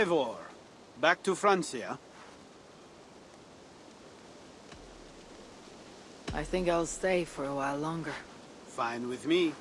Eivor, back to Francia? I think I'll stay for a while longer. Fine with me.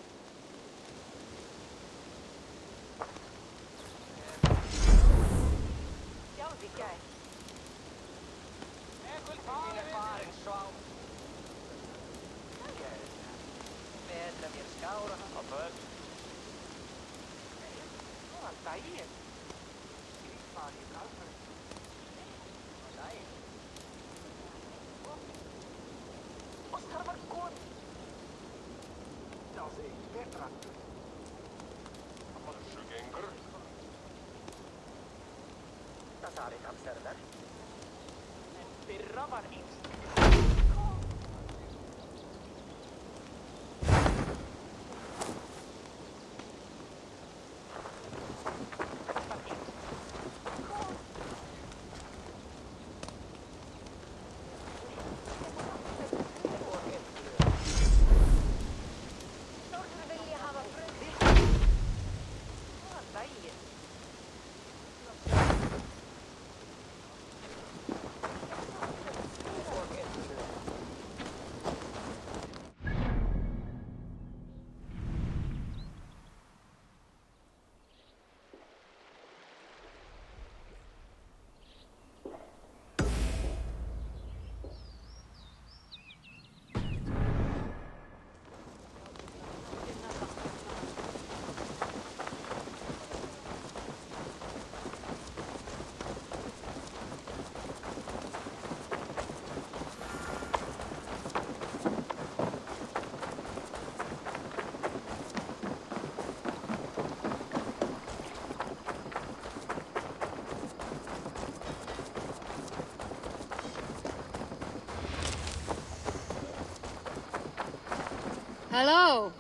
Hello!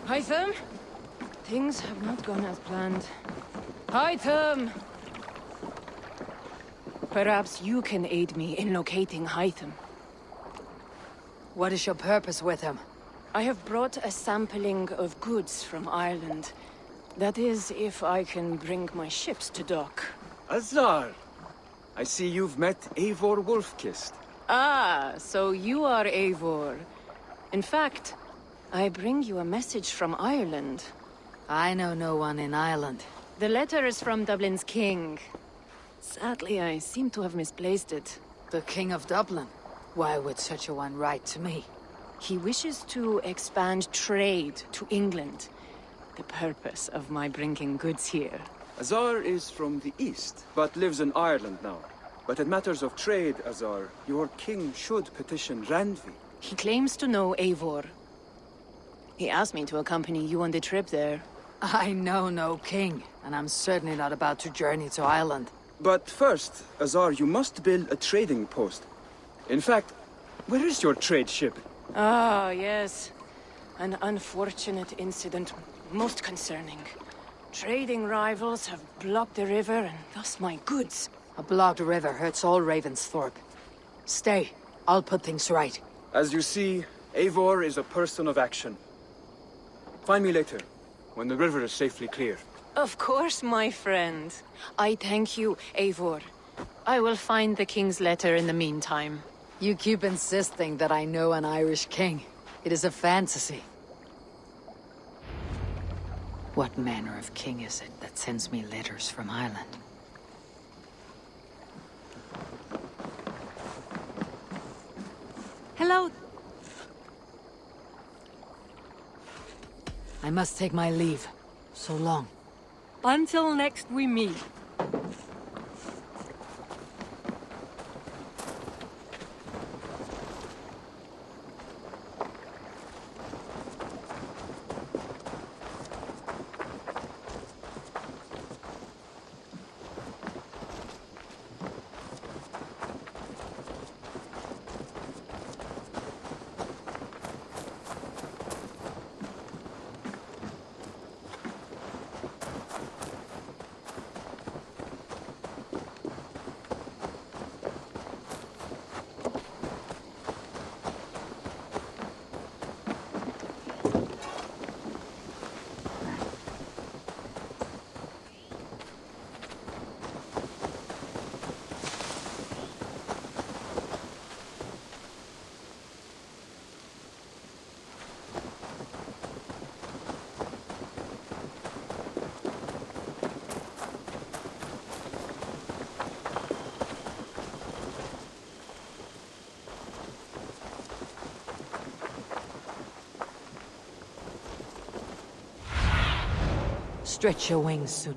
Hytham? Things have not gone as planned. Hytham! Perhaps you can aid me in locating Hytham. What is your purpose with him? I have brought a sampling of goods from Ireland. That is, if I can bring my ships to dock. Azar! I see you've met Eivor Wolfkist. Ah, so you are Eivor. In fact, I bring you a message from Ireland. I know no one in Ireland. The letter is from Dublin's king. Sadly, I seem to have misplaced it. The King of Dublin? Why would such a one write to me? He wishes to expand trade to England. The purpose of my bringing goods here. Azar is from the east, but lives in Ireland now. But in matters of trade, Azar, your king should petition Randvi. He claims to know Eivor. He asked me to accompany you on the trip there. I know no king, and I'm certainly not about to journey to Ireland. But first, Azar, you must build a trading post. In fact, where is your trade ship? Ah, yes. An unfortunate incident, most concerning. Trading rivals have blocked the river, and thus my goods. A blocked river hurts all Ravensthorpe. Stay. I'll put things right. As you see, Eivor is a person of action. Find me later, when the river is safely clear. Of course, my friend. I thank you, Eivor. I will find the king's letter in the meantime. You keep insisting that I know an Irish king. It is a fantasy. What manner of king is it that sends me letters from Ireland? Hello. I must take my leave. So long. Until next we meet. Stretch your wings soon.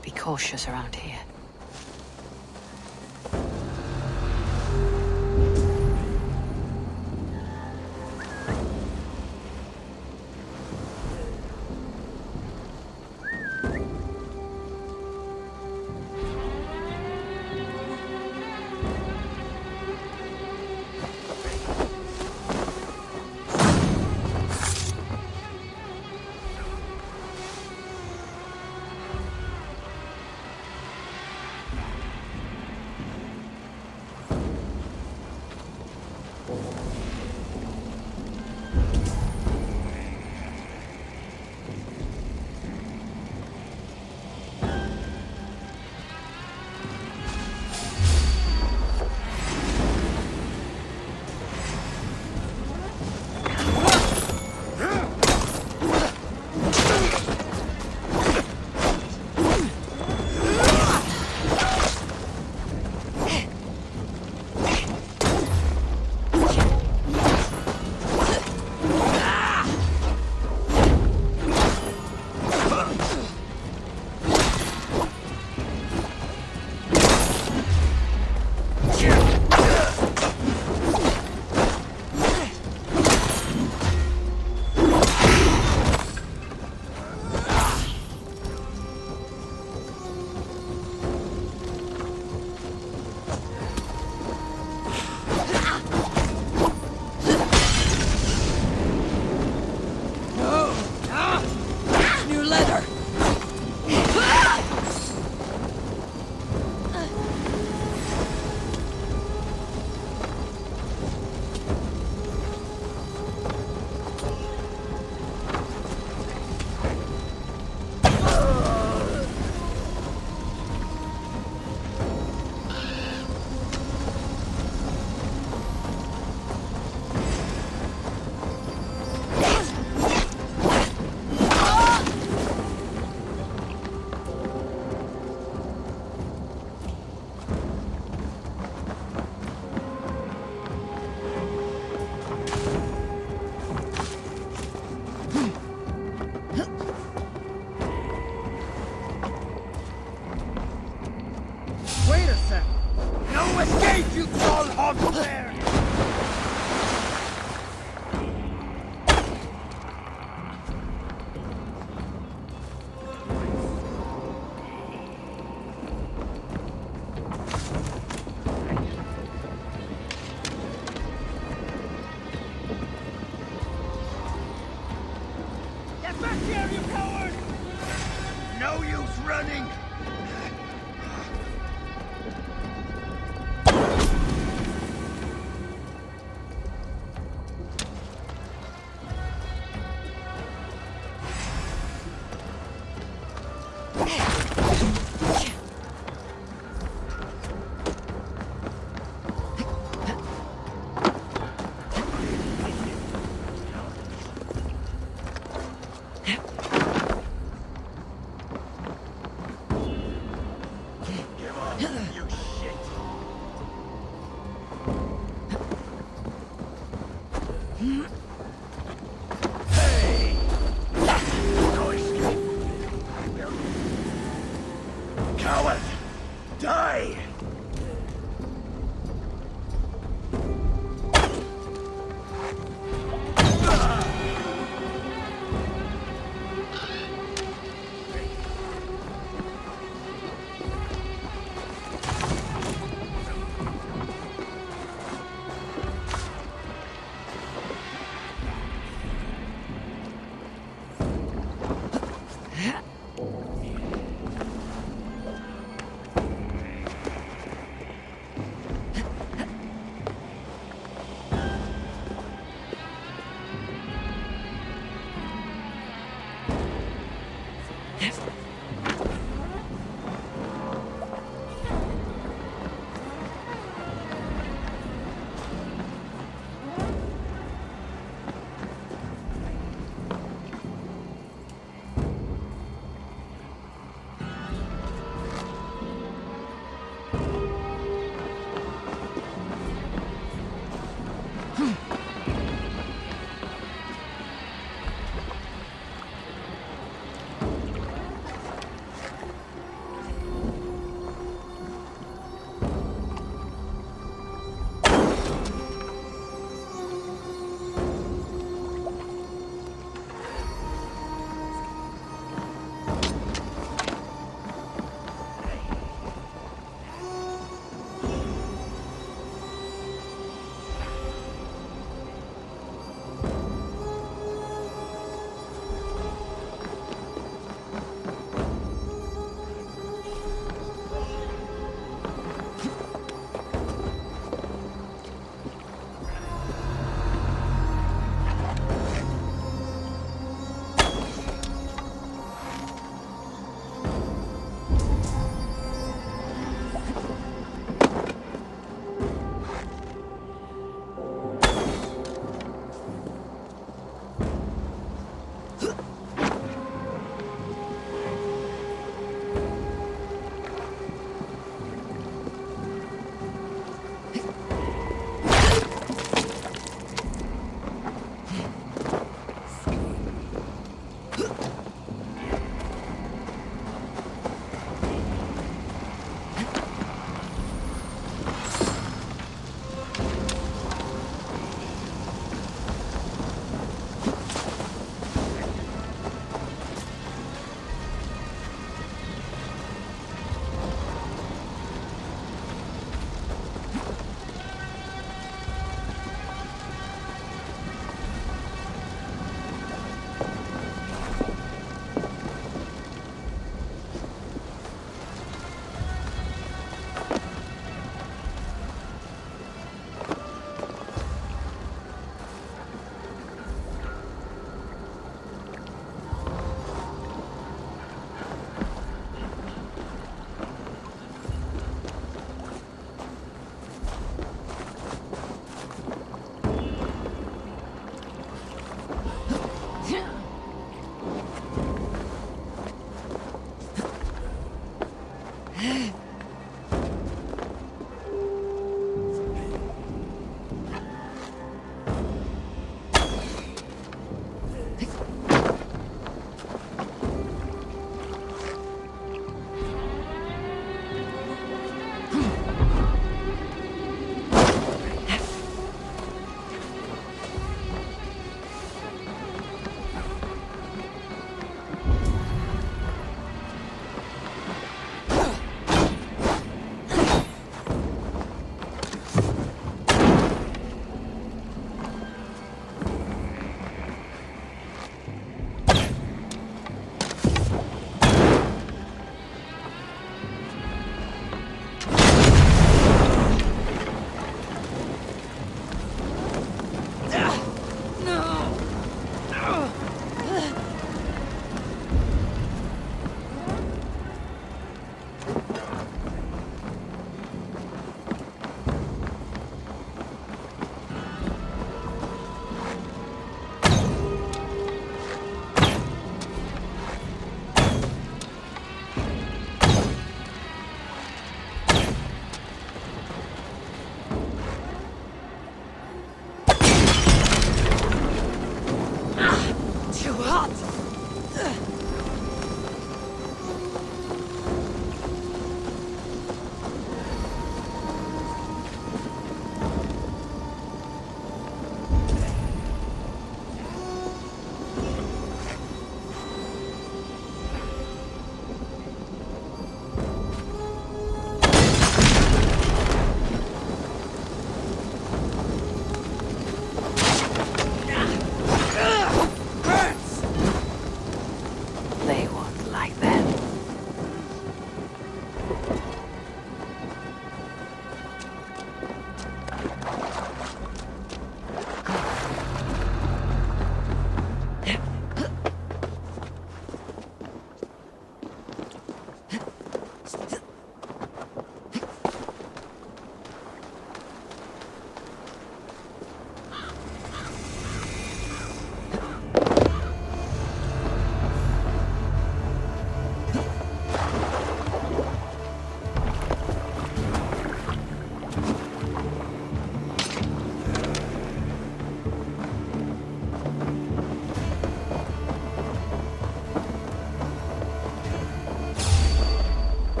should be cautious around here.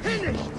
Finished!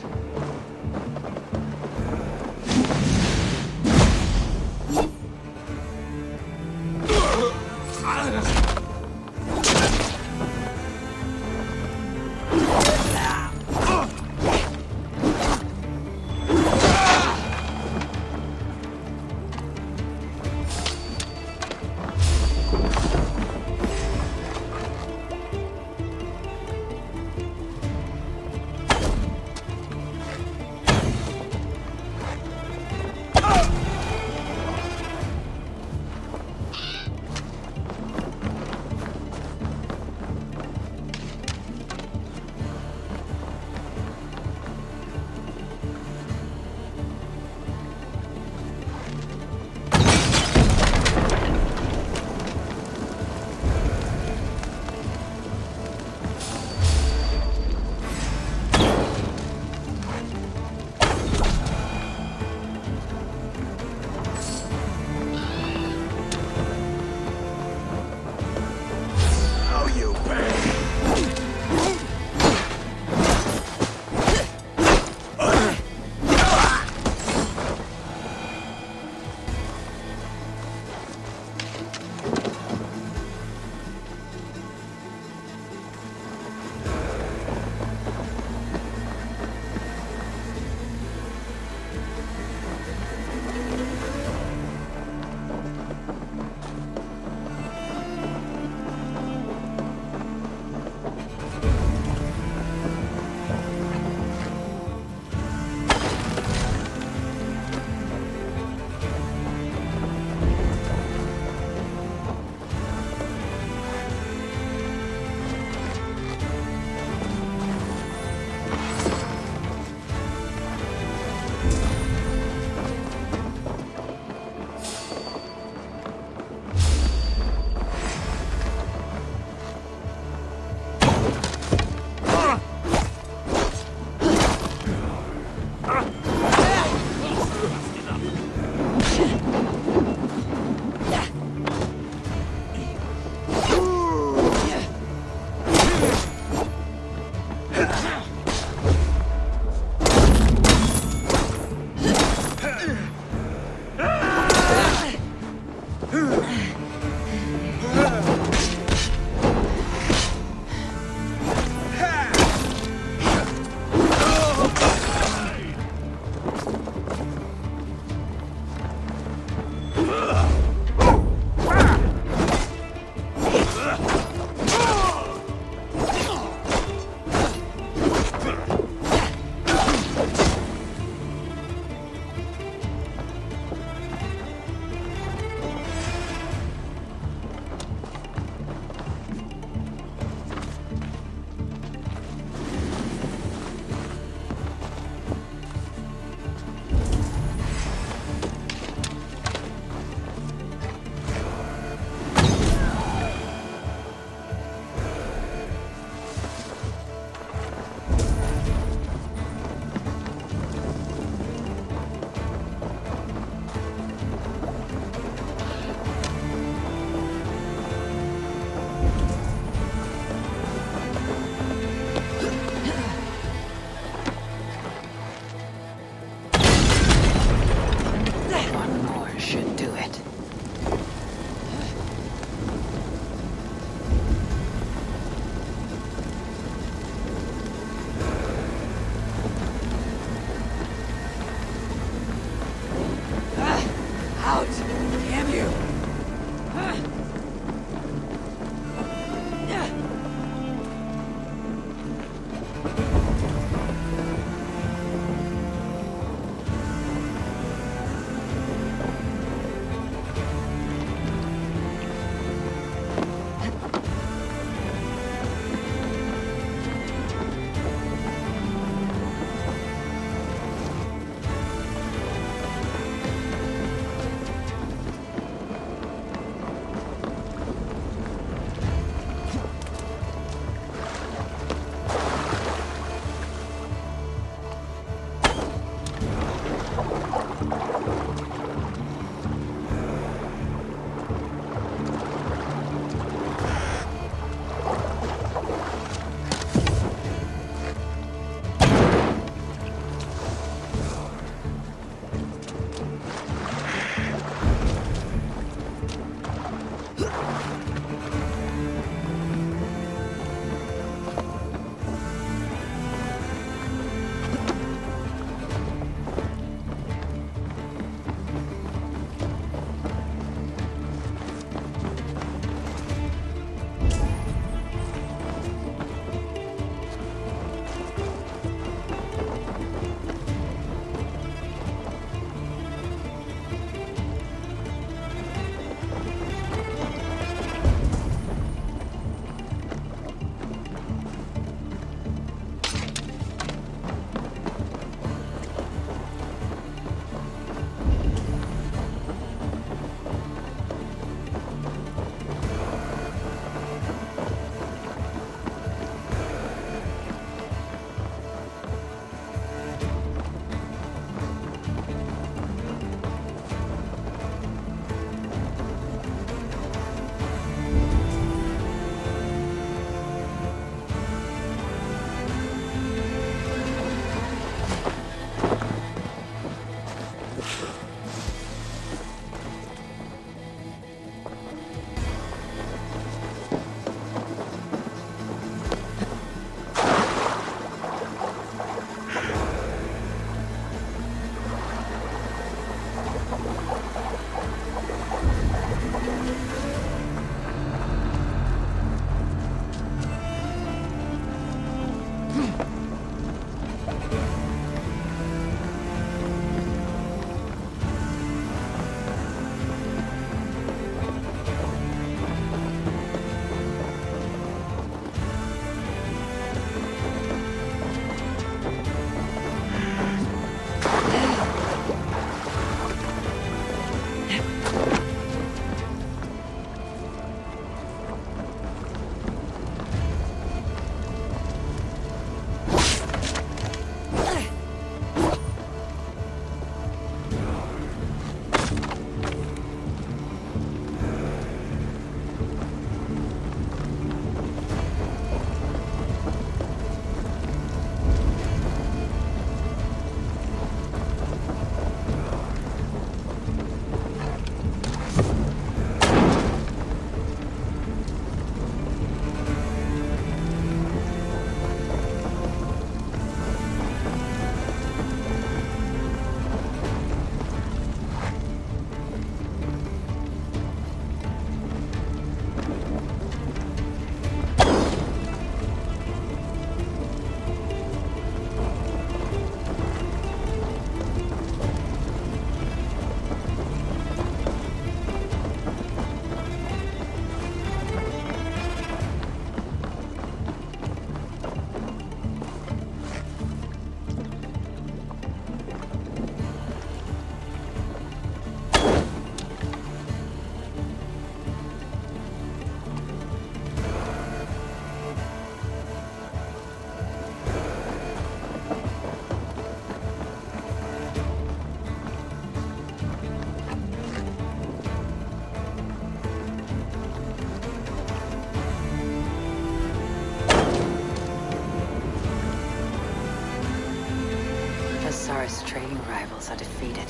Azar's trading rivals are defeated.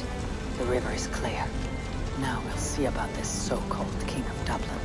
The river is clear. Now we'll see about this so-called King of Dublin.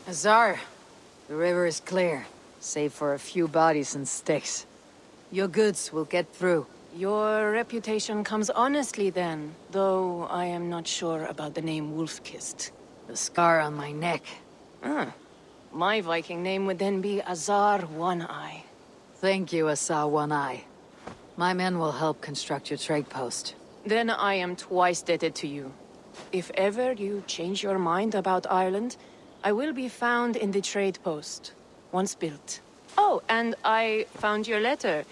Azar, the river is clear, save for a few bodies and sticks. Your goods will get through. Your reputation comes honestly then, though I am not sure about the name Wolfkist. The scar on my neck. Ah, my Viking name would then be Azar One-Eye. Thank you, Azar One-Eye. My men will help construct your trade post. Then I am twice indebted to you. If ever you change your mind about Ireland, I will be found in the trade post, once built. Oh, and I found your letter.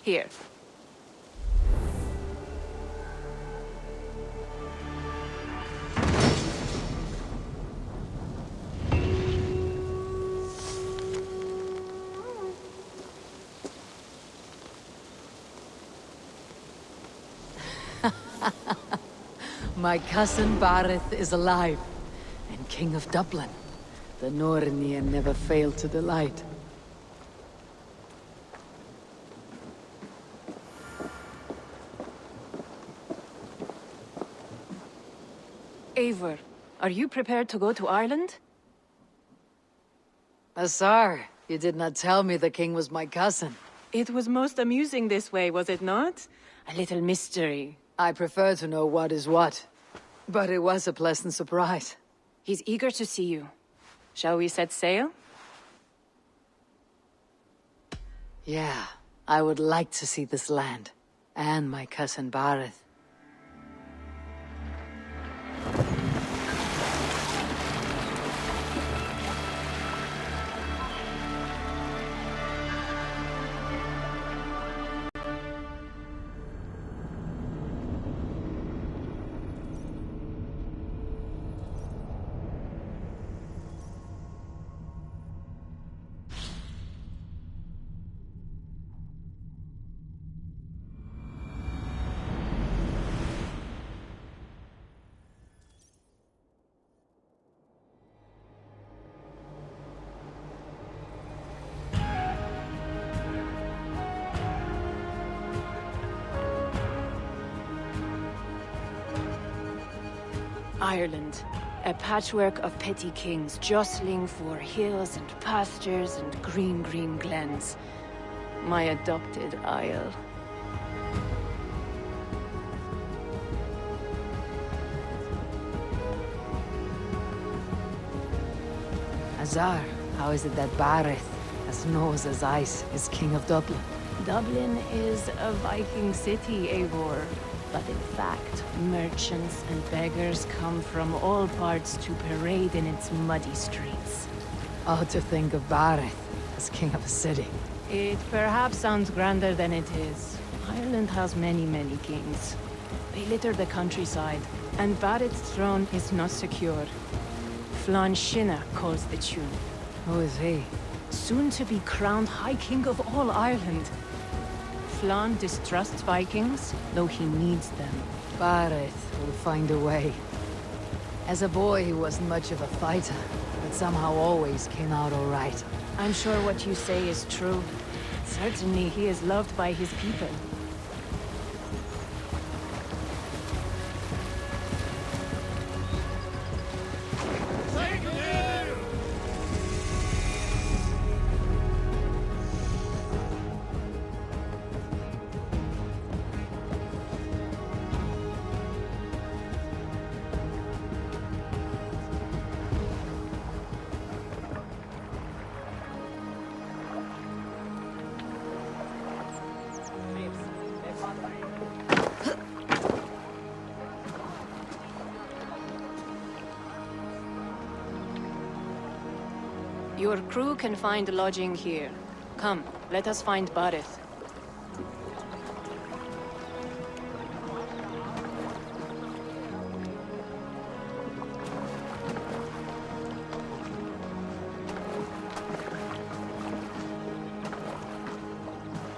Here. My cousin Barith is alive, and King of Dublin. The Nornian never failed to delight. Eivor, are you prepared to go to Ireland? Azar, you did not tell me the king was my cousin. It was most amusing this way, was it not? A little mystery. I prefer to know what is what. But it was a pleasant surprise. He's eager to see you. Shall we set sail? Yeah, I would like to see this land. And my cousin Barith. Ireland. A patchwork of petty kings jostling for hills and pastures and green glens. My adopted isle. Azar, how is it that Barith, as nose as ice, is king of Dublin? Dublin is a Viking city, Eivor. But in fact, merchants and beggars come from all parts to parade in its muddy streets. Oh, to think of Barith as king of a city. It perhaps sounds grander than it is. Ireland has many kings. They litter the countryside, and Barrett's throne is not secure. Flann Shinna calls the tune. Who is he? Soon to be crowned High King of all Ireland. Flann distrusts Vikings, though he needs them. Barrett will find a way. As a boy, he wasn't much of a fighter, but somehow always came out all right. I'm sure what you say is true. Certainly he is loved by his people. Your crew can find lodging here. Come, let us find Barrett.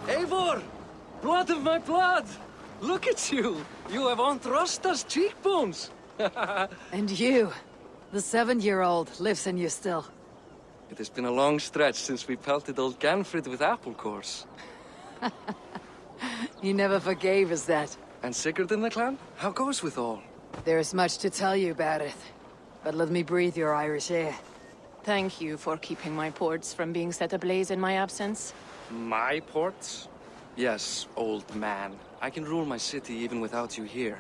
Eivor! Blood of my blood! Look at you! You have Aunt Rosta's cheekbones! And you, the 7-year-old, lives in you still. It has been a long stretch since we pelted old Ganfrid with apple cores. He never forgave us that. And Sigurd in the clan? How goes with all? There is much to tell you, Barrett. But let me breathe your Irish air. Thank you for keeping my ports from being set ablaze in my absence. My ports? Yes, old man. I can rule my city even without you here.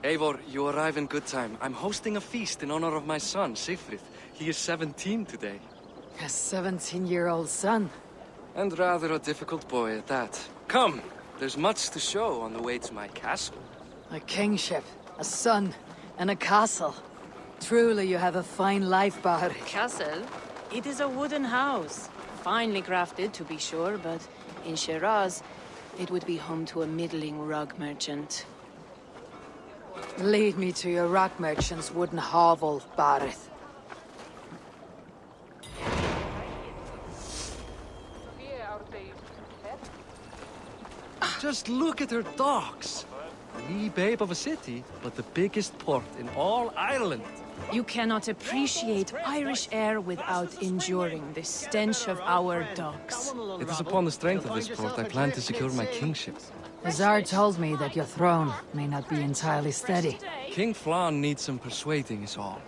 Eivor, you arrive in good time. I'm hosting a feast in honor of my son, Sigfrid. He is 17 today. A 17-year-old son. And rather a difficult boy at that. Come! There's much to show on the way to my castle. A kingship, a son, and a castle. Truly you have a fine life, Barrett. Castle? It is a wooden house. Finely crafted, to be sure, but in Shiraz, it would be home to a middling rug merchant. Lead me to your rock merchant's wooden hovel, Barrett. Just look at her docks. A wee babe of a city, but the biggest port in all Ireland. You cannot appreciate Irish air without enduring the stench of our docks. It is upon the strength of this port I plan to secure my kingship. Azar told me that your throne may not be entirely steady. King Flann needs some persuading is all.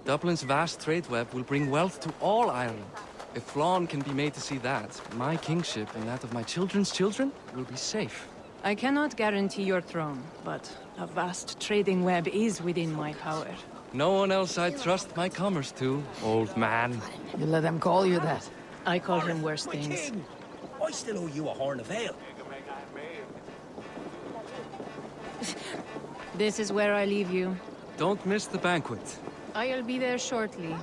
Dublin's vast trade web will bring wealth to all Ireland. If Flann can be made to see that, my kingship and that of my children's children will be safe. I cannot guarantee your throne, but a vast trading web is within my power. No one else I'd trust my commerce to, old man. You let them call you that. I call him worse things. I still owe you a horn of ale. This is where I leave you. Don't miss the banquet. I'll be there shortly.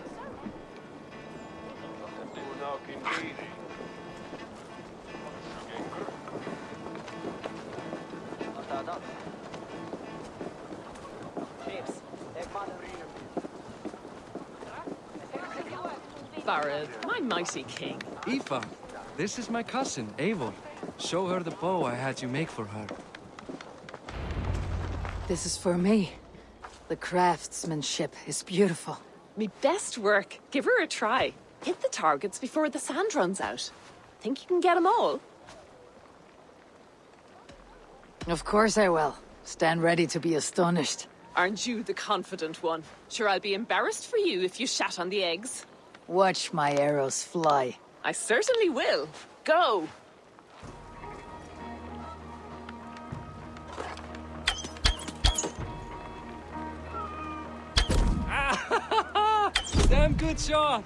Barrett, my mighty king. Aoife, this is my cousin, Eivor. Show her the bow I had you make for her. This is for me. The craftsmanship is beautiful. Me best work. Give her a try. Hit the targets before the sand runs out. Think you can get them all? Of course I will. Stand ready to be astonished. Aren't you the confident one? Sure, I'll be embarrassed for you if you shat on the eggs. Watch my arrows fly. I certainly will. Go! Damn good shot!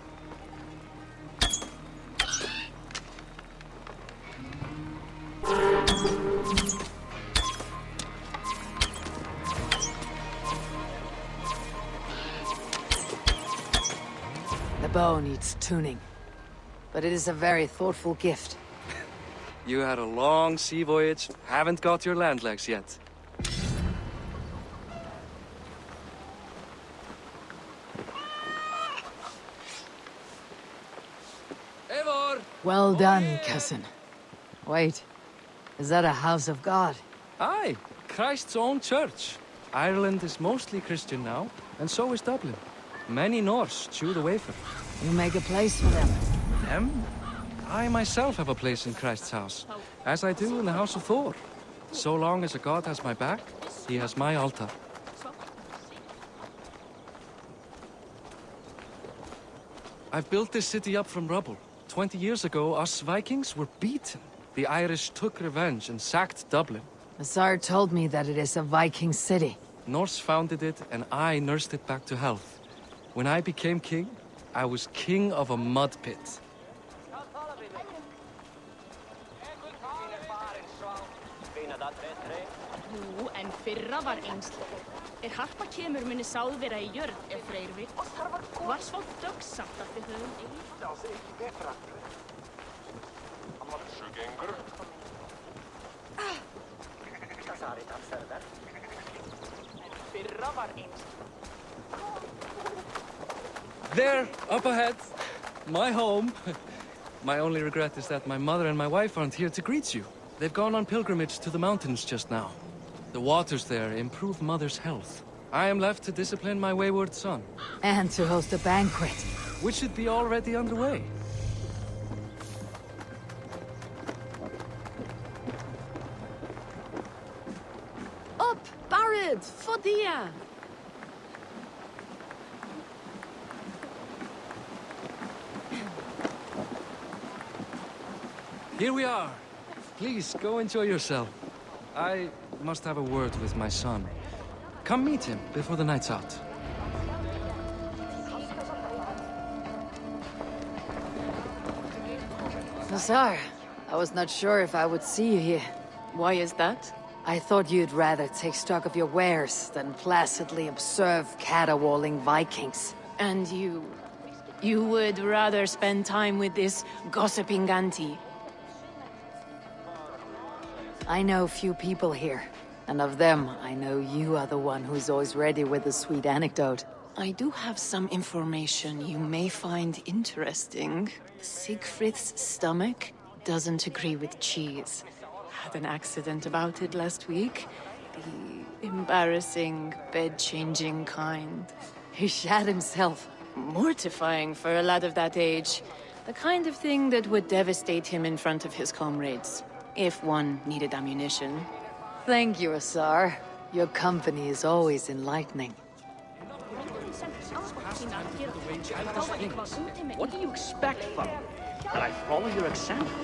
The bow needs tuning. But it is a very thoughtful gift. You had a long sea voyage, haven't got your land legs yet. Well done, cousin. Wait, is that a house of God? Aye, Christ's own church. Ireland is mostly Christian now, and so is Dublin. Many Norse chew the wafer. You make a place for them. Them? I myself have a place in Christ's house, as I do in the House of Thor. So long as a god has my back, he has my altar. I've built this city up from rubble. 20 years ago, us Vikings were beaten. The Irish took revenge and sacked Dublin. The Tsar told me that it is a Viking city. Norse founded it, and I nursed it back to health. When I became king, I was king of a mud pit. Jú, en fyrra var einslegt. Harpa kemur muni sáð vera í jörð Freyr vill. Var svo döggsamt að við höfum fyrra var einslegt. There, up ahead. My home. My only regret is that my mother and my wife aren't here to greet you. They've gone on pilgrimage to the mountains just now. The waters there improve Mother's health. I am left to discipline my wayward son. And to host a banquet. Which should be already underway. Up, Barad, Fodia! Here we are. Please, go enjoy yourself. I must have a word with my son. Come meet him before the night's out. Tsar, I was not sure if I would see you here. Why is that? I thought you'd rather take stock of your wares than placidly observe caterwauling Vikings. And you... you would rather spend time with this gossiping auntie? I know few people here, and of them, I know you are the one who's always ready with a sweet anecdote. I do have some information you may find interesting. Siegfried's stomach doesn't agree with cheese. Had an accident about it last week. The embarrassing, bed-changing kind. He shat himself. Mortifying for a lad of that age. The kind of thing that would devastate him in front of his comrades. If one needed ammunition. Thank you, Tsar. Your company is always enlightening. What do you expect from me? That I follow your example?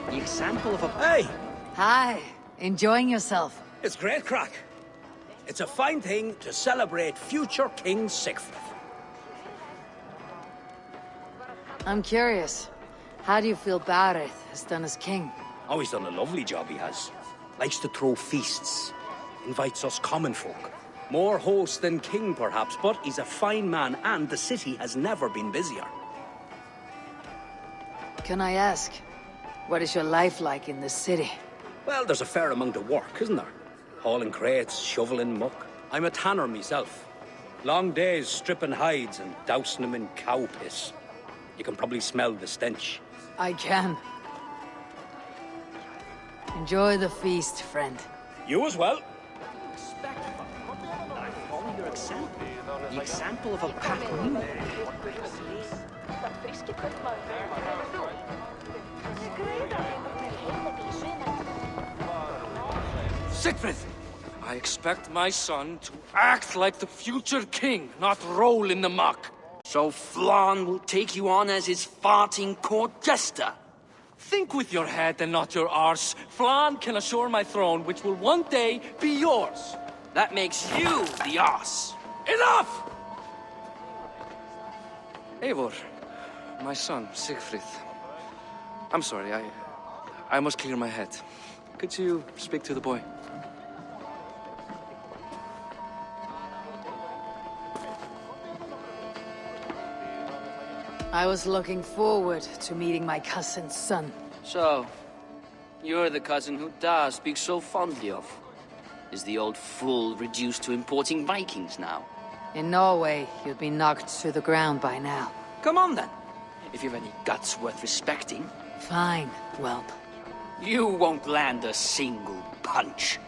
The example of a... Hey! Hi, enjoying yourself? It's great crack. It's a fine thing to celebrate future King Siegfried. I'm curious. How do you feel Bareth has done as king? Oh, he's done a lovely job, he has. Likes to throw feasts. Invites us common folk. More host than king, perhaps, but he's a fine man, and the city has never been busier. Can I ask, what is your life like in the city? Well, there's a fair amount of work, isn't there? Hauling crates, shoveling muck. I'm a tanner myself. Long days stripping hides and dousing them in cow piss. You can probably smell the stench. I can. Enjoy the feast, friend. You as well. The example of a pack. Siegfried! I expect my son to act like the future king, not roll in the muck. So Flan will take you on as his farting court jester? Think with your head and not your arse. Flan can assure my throne, which will one day be yours. That makes you the arse. Enough! Eivor, my son, Siegfried. I'm sorry, I must clear my head. Could you speak to the boy? I was looking forward to meeting my cousin's son. So, you're the cousin who Da speaks so fondly of. Is the old fool reduced to importing Vikings now? In Norway, you'd be knocked to the ground by now. Come on then. If you've any guts worth respecting. Fine, whelp. You won't land a single punch.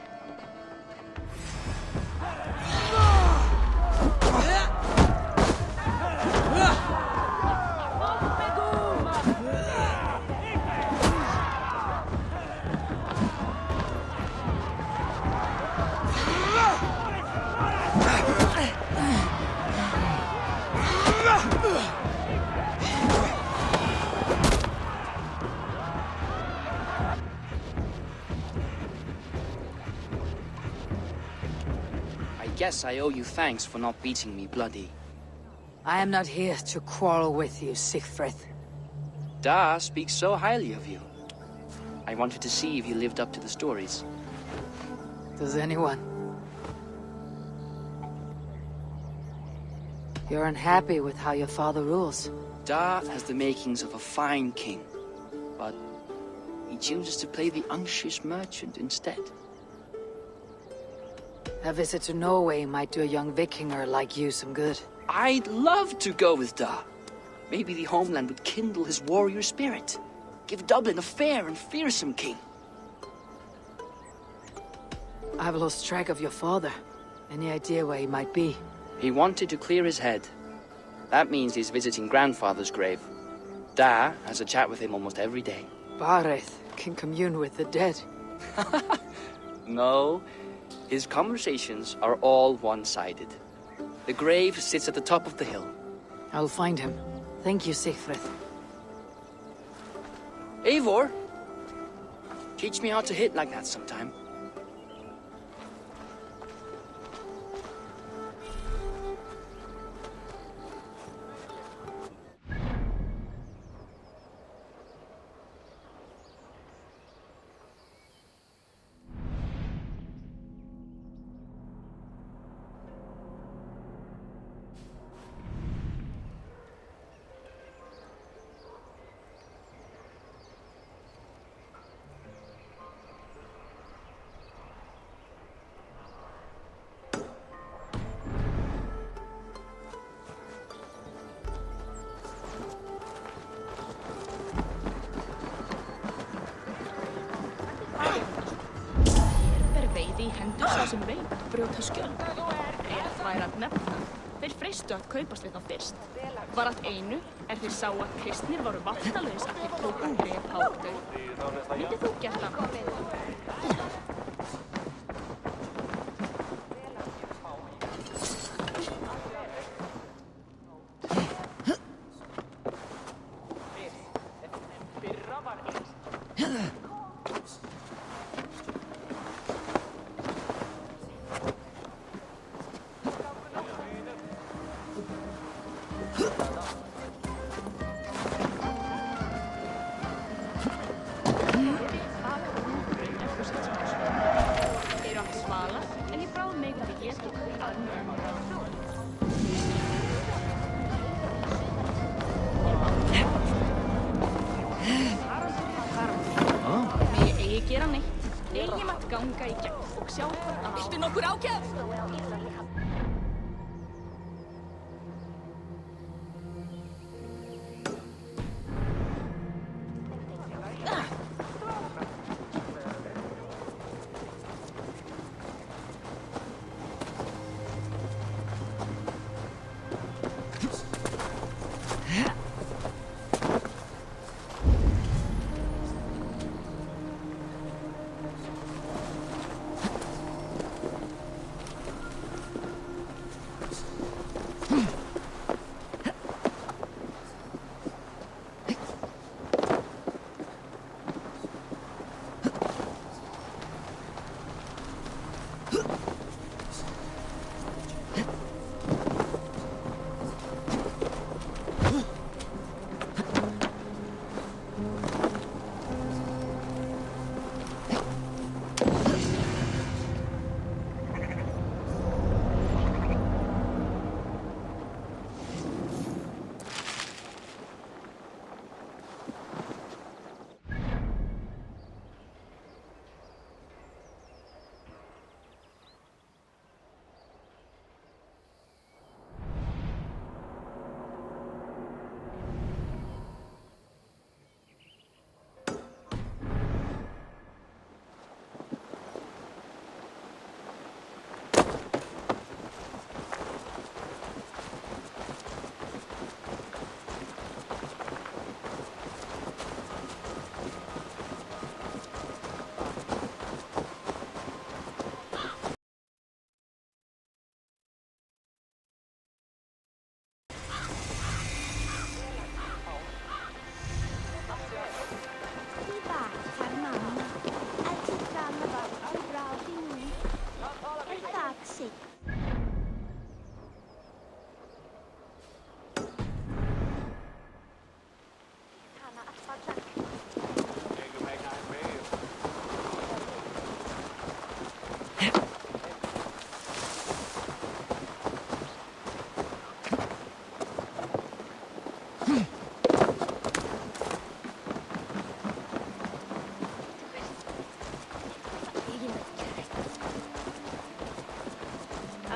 I guess I owe you thanks for not beating me bloody. I am not here to quarrel with you, Siegfried. Da speaks so highly of you. I wanted to see if you lived up to the stories. Does anyone? You're unhappy with how your father rules. Da has the makings of a fine king, but he chooses to play the unctuous merchant instead. A visit to Norway might do a young Vikinger like you some good. I'd love to go with Da. Maybe the homeland would kindle his warrior spirit. Give Dublin a fair and fearsome king. I've lost track of your father. Any idea where he might be? He wanted to clear his head. That means he's visiting grandfather's grave. Da has a chat with him almost every day. Bareth can commune with the dead. No, his conversations are all one-sided. The grave sits at the top of the hill. I'll find him. Thank you, Siegfried. Eivor, teach me how to hit like that sometime. Veiði í hendur sá sem veit brjóta skjöld. Rétt væri að nefna. Þeir freistu að kaupast við þá fyrst. Var allt einu þeir sá að kristnir voru valtalaus að þeir tóku að drepa á þau. Myndið þú gert það?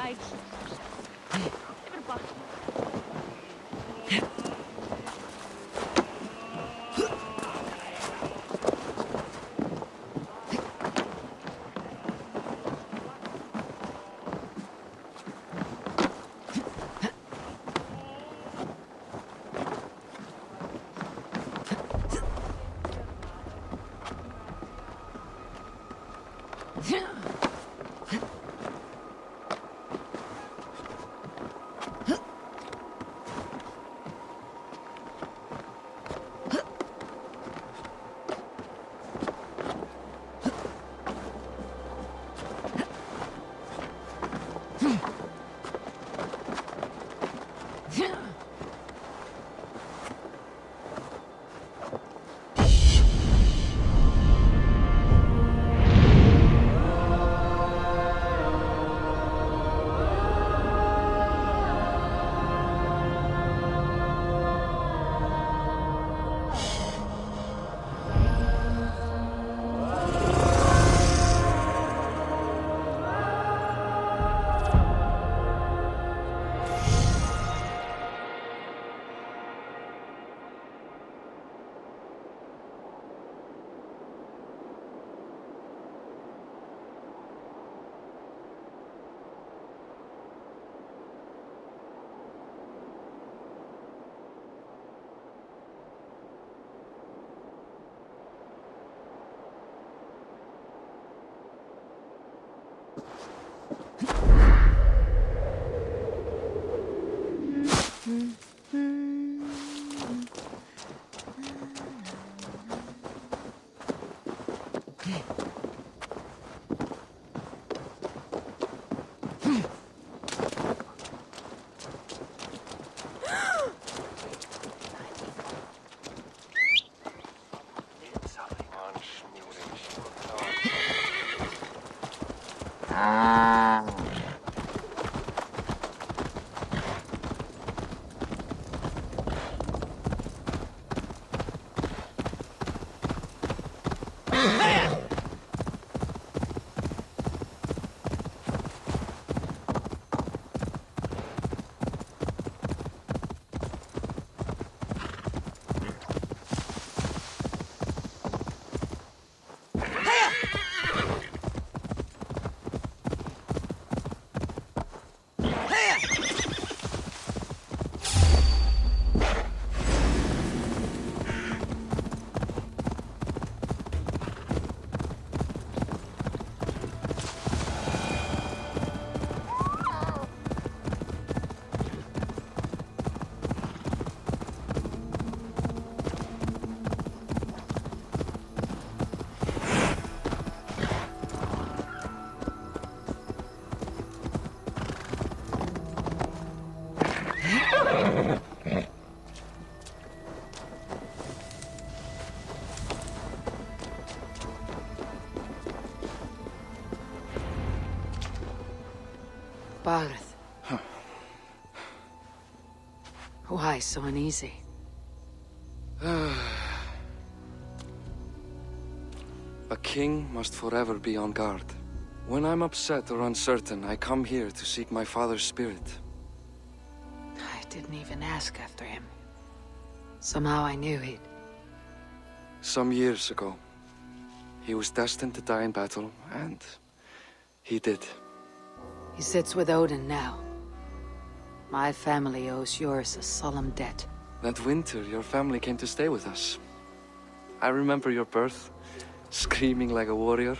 Like... Yfir bak. Barth. Why so uneasy? A king must forever be on guard. When I'm upset or uncertain, I come here to seek my father's spirit. I didn't even ask after him. Somehow I knew he'd... Some years ago, he was destined to die in battle, and he did. He sits with Odin now. My family owes yours a solemn debt. That winter, your family came to stay with us. I remember your birth, screaming like a warrior.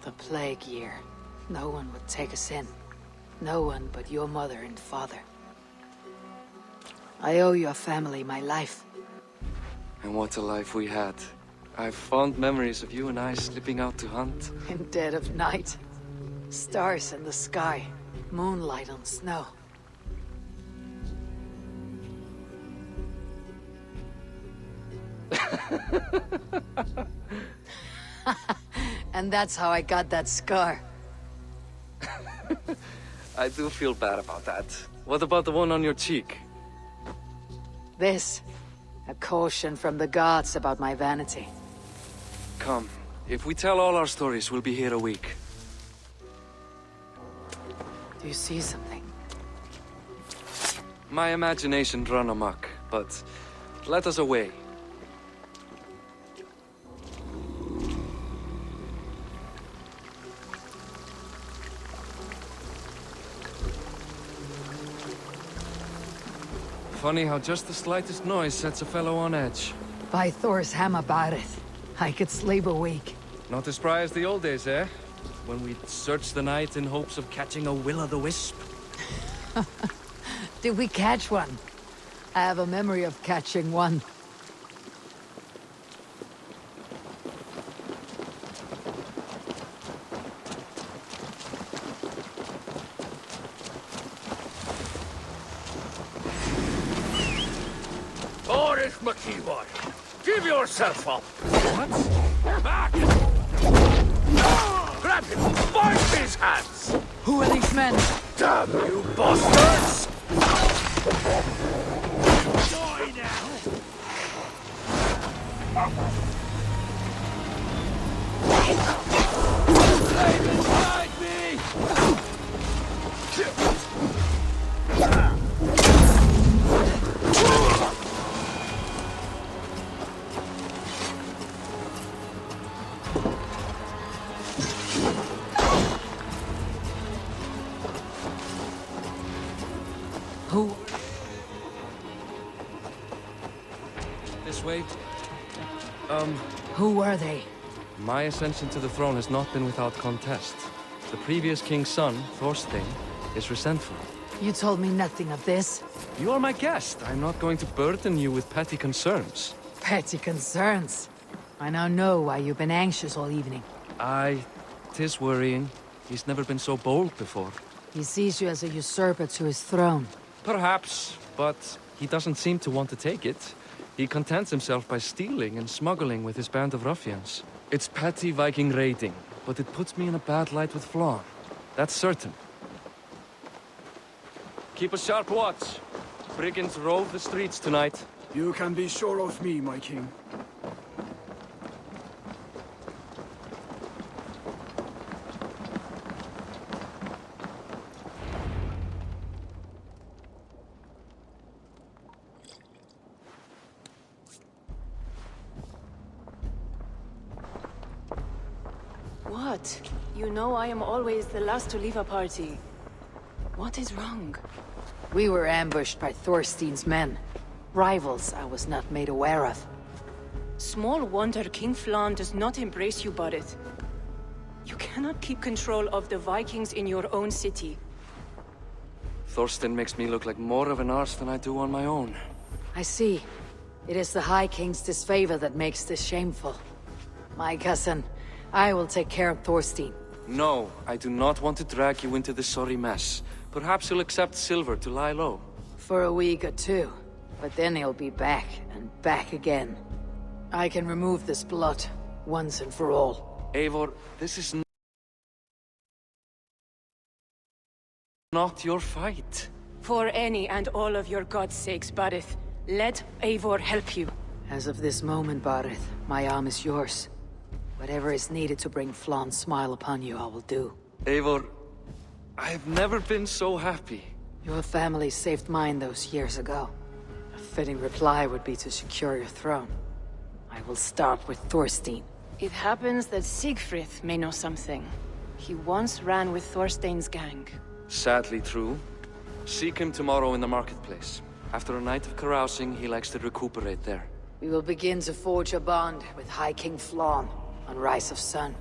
The plague year. No one would take us in. No one but your mother and father. I owe your family my life. And what a life we had. I have fond memories of you and I slipping out to hunt. In dead of night. Stars in the sky. Moonlight on snow. And that's how I got that scar. I do feel bad about that. What about the one on your cheek? This. A caution from the gods about my vanity. Come. If we tell all our stories, we'll be here a week. Do you see something? My imagination run amok, but let us away. Funny how just the slightest noise sets a fellow on edge. By Thor's hammer, Barith, I could sleep awake. Not as spry as the old days, eh? When we'd search the night in hopes of catching a will-o'-the-wisp. Did we catch one? I have a memory of catching one. Boris McKeewoy, give yourself up! What? Back! Grab him! Bind his hands! Who are these men? Damn you bastards! Die now! Stay beside me! Who? This way. Who were they? My ascension to the throne has not been without contest. The previous king's son, Thorstein, is resentful. You told me nothing of this. You are my guest. I'm not going to burden you with petty concerns. Petty concerns. I now know why you've been anxious all evening. Aye, 'tis worrying. He's never been so bold before. He sees you as a usurper to his throne. Perhaps, but he doesn't seem to want to take it. He contents himself by stealing and smuggling with his band of ruffians. It's petty Viking raiding, but it puts me in a bad light with Flann. That's certain. Keep a sharp watch. Brigands rove the streets tonight. You can be sure of me, my king. What? You know I am always the last to leave a party. What is wrong? We were ambushed by Thorstein's men. Rivals I was not made aware of. Small wonder King Flann does not embrace you, Barith. You cannot keep control of the Vikings in your own city. Thorstein makes me look like more of an arse than I do on my own. I see. It is the High King's disfavor that makes this shameful. My cousin, I will take care of Thorstein. No, I do not want to drag you into this sorry mess. Perhaps you'll accept silver to lie low. For a week or two. But then he'll be back, and back again. I can remove this blot, once and for all. Eivor, this is not your fight. For any and all of your god's sakes, Barith, let Eivor help you. As of this moment, Barith, my arm is yours. Whatever is needed to bring Flann's smile upon you, I will do. Eivor, I have never been so happy. Your family saved mine those years ago. A fitting reply would be to secure your throne. I will start with Thorstein. It happens that Siegfried may know something. He once ran with Thorstein's gang. Sadly true. Seek him tomorrow in the marketplace. After a night of carousing, he likes to recuperate there. We will begin to forge a bond with High King Flann on Rise of Sun.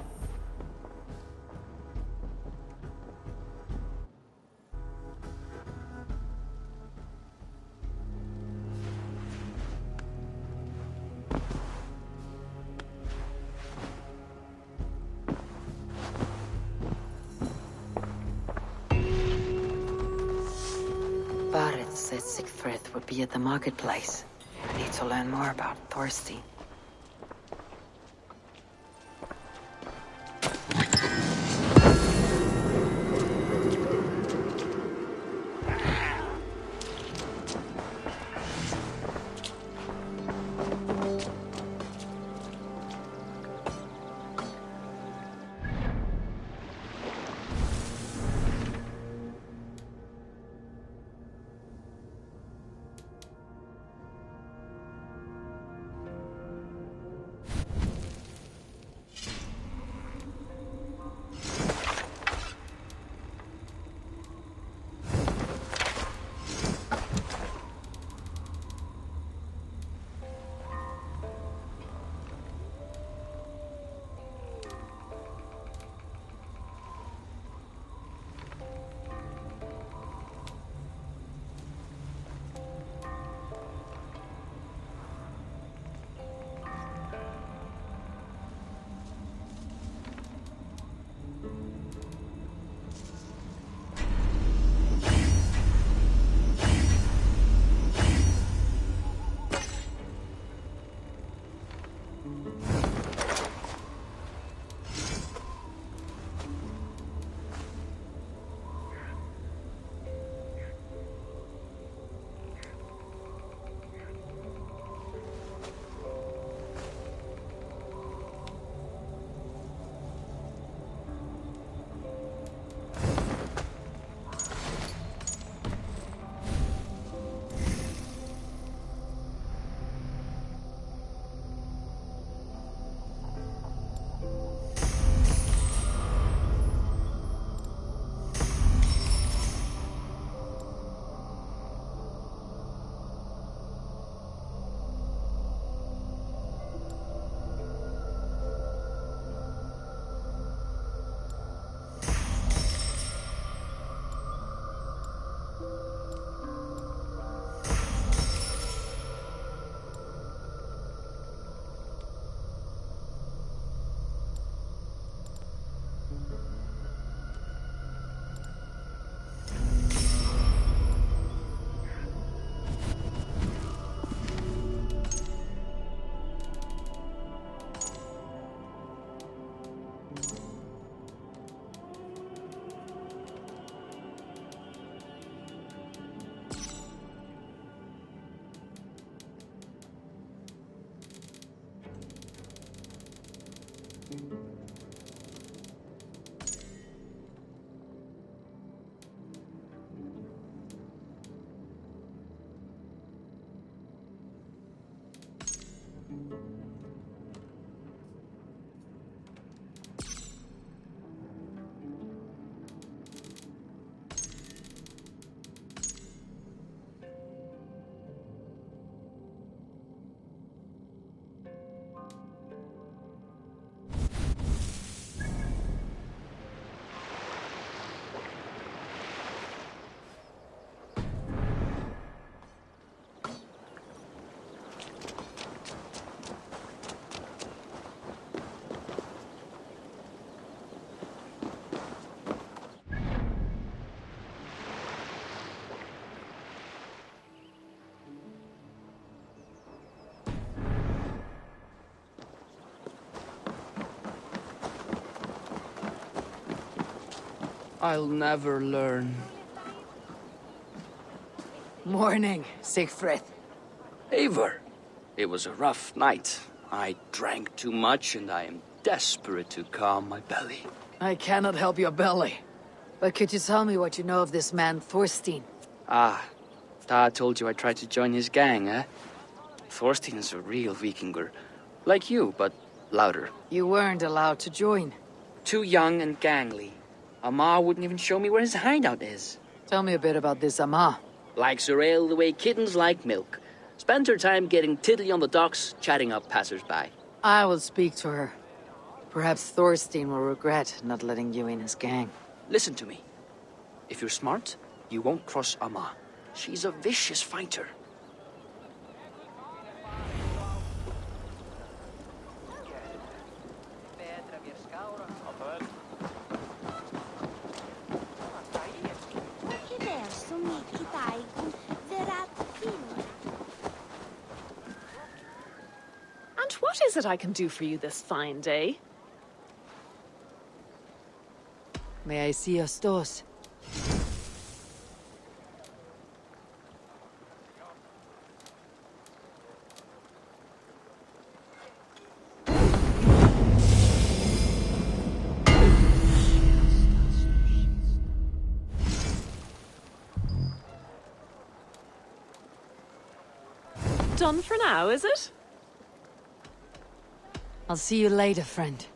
Barith said Siegfried would be at the marketplace. I need to learn more about Thorstein. I'll never learn. Morning, Siegfried. Eivor, it was a rough night. I drank too much and I am desperate to calm my belly. I cannot help your belly. But could you tell me what you know of this man, Thorstein? Ah, Dad told you I tried to join his gang, eh? Thorstein is a real Vikinger. Like you, but louder. You weren't allowed to join. Too young and gangly. Amar wouldn't even show me where his hideout is. Tell me a bit about this Amar. Likes her ale the way kittens like milk. Spends her time getting tiddly on the docks, chatting up passers-by. I will speak to her. Perhaps Thorstein will regret not letting you in his gang. Listen to me. If you're smart, you won't cross Amma. She's a vicious fighter. And what is it I can do for you this fine day? May I see your stores? Done for now, is it? I'll see you later, friend.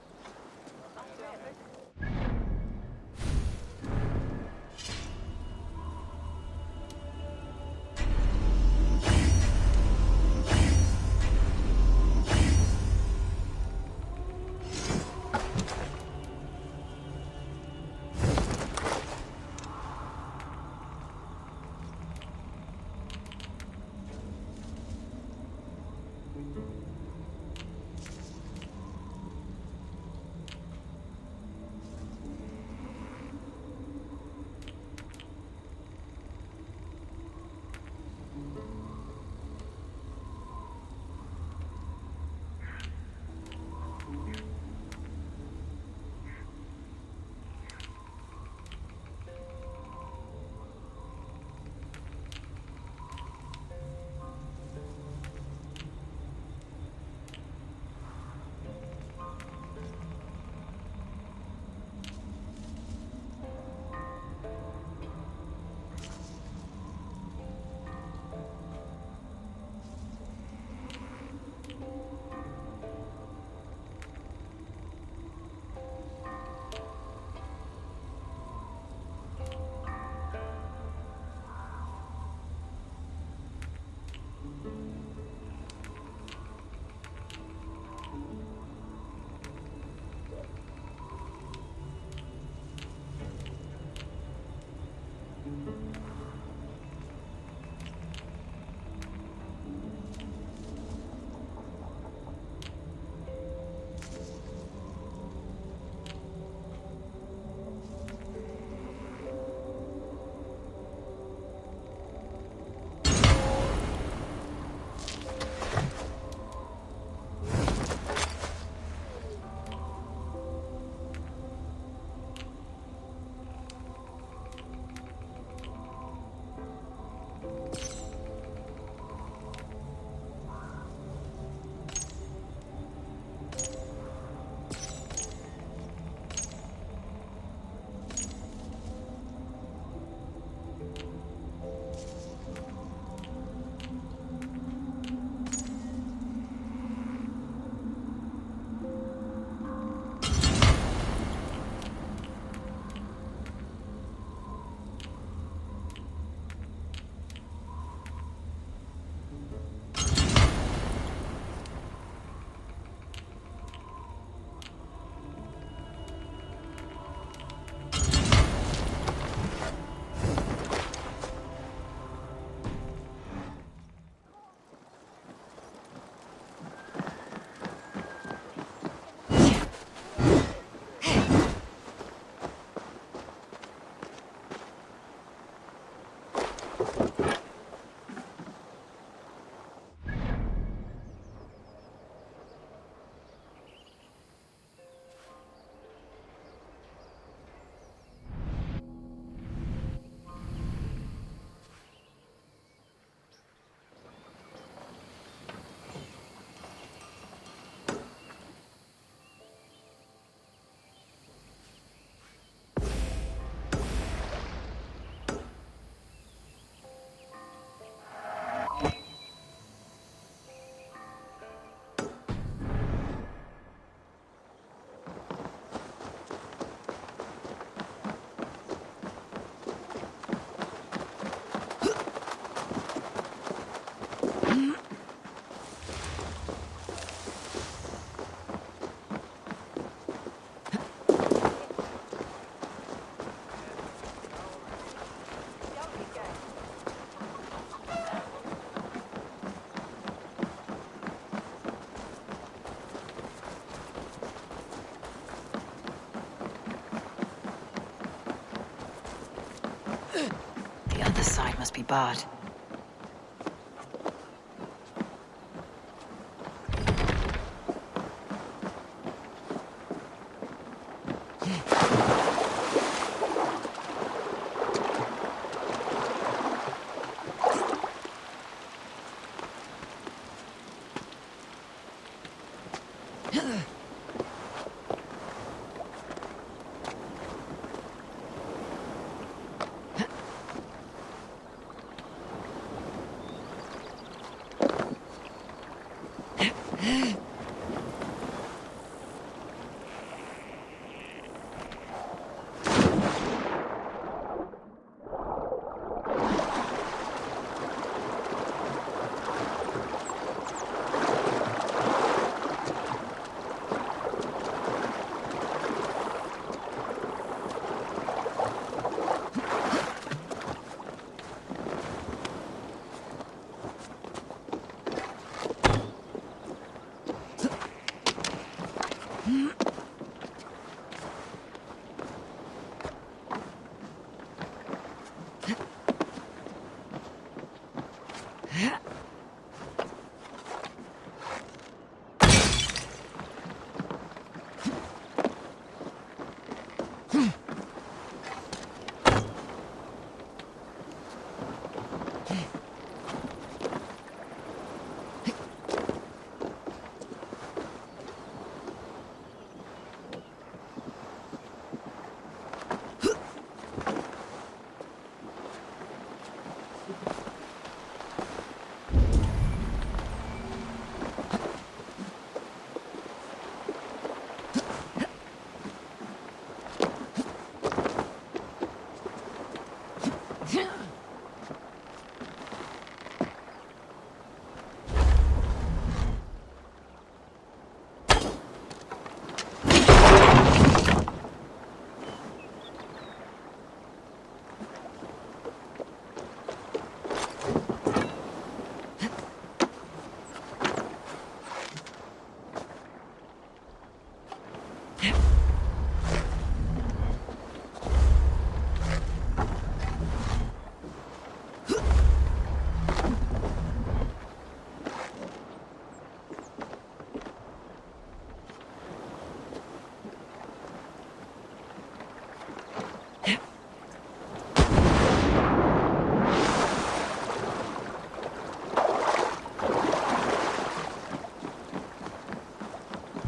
must be barred.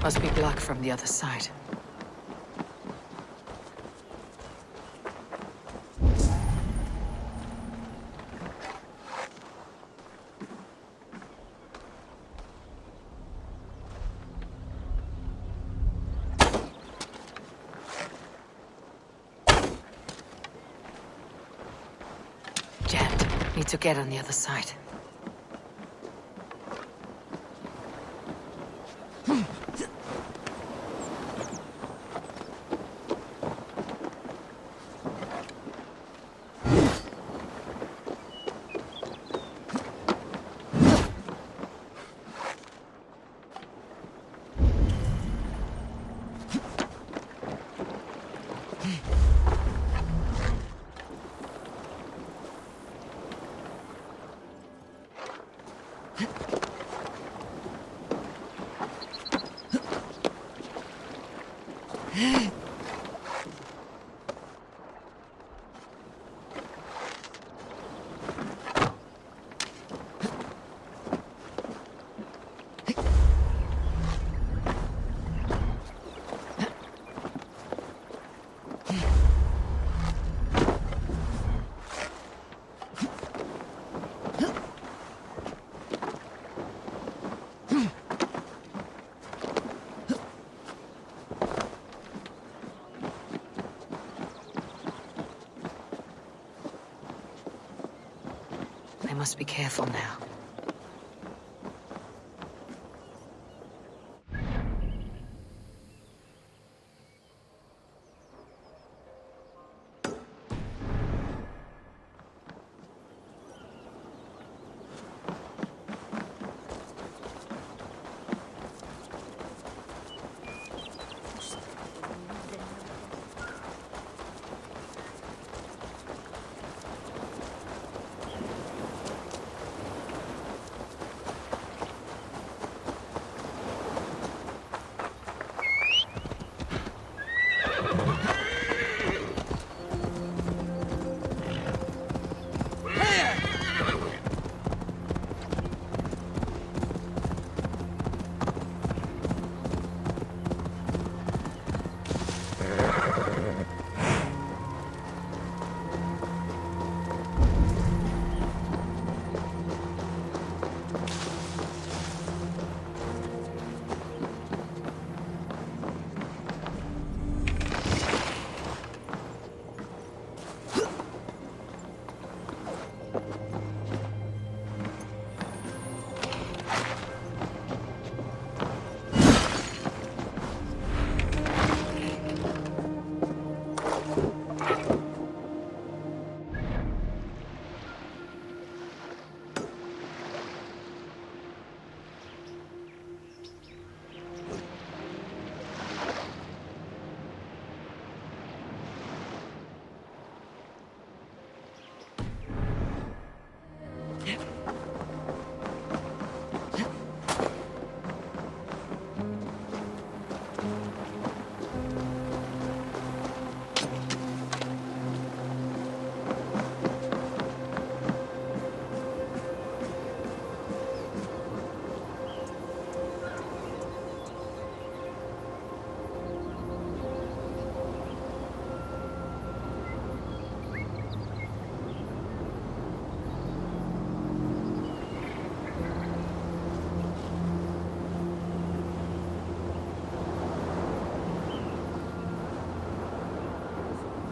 Must be black from the other side. Jammed. Need to get on the other side. I must be careful now.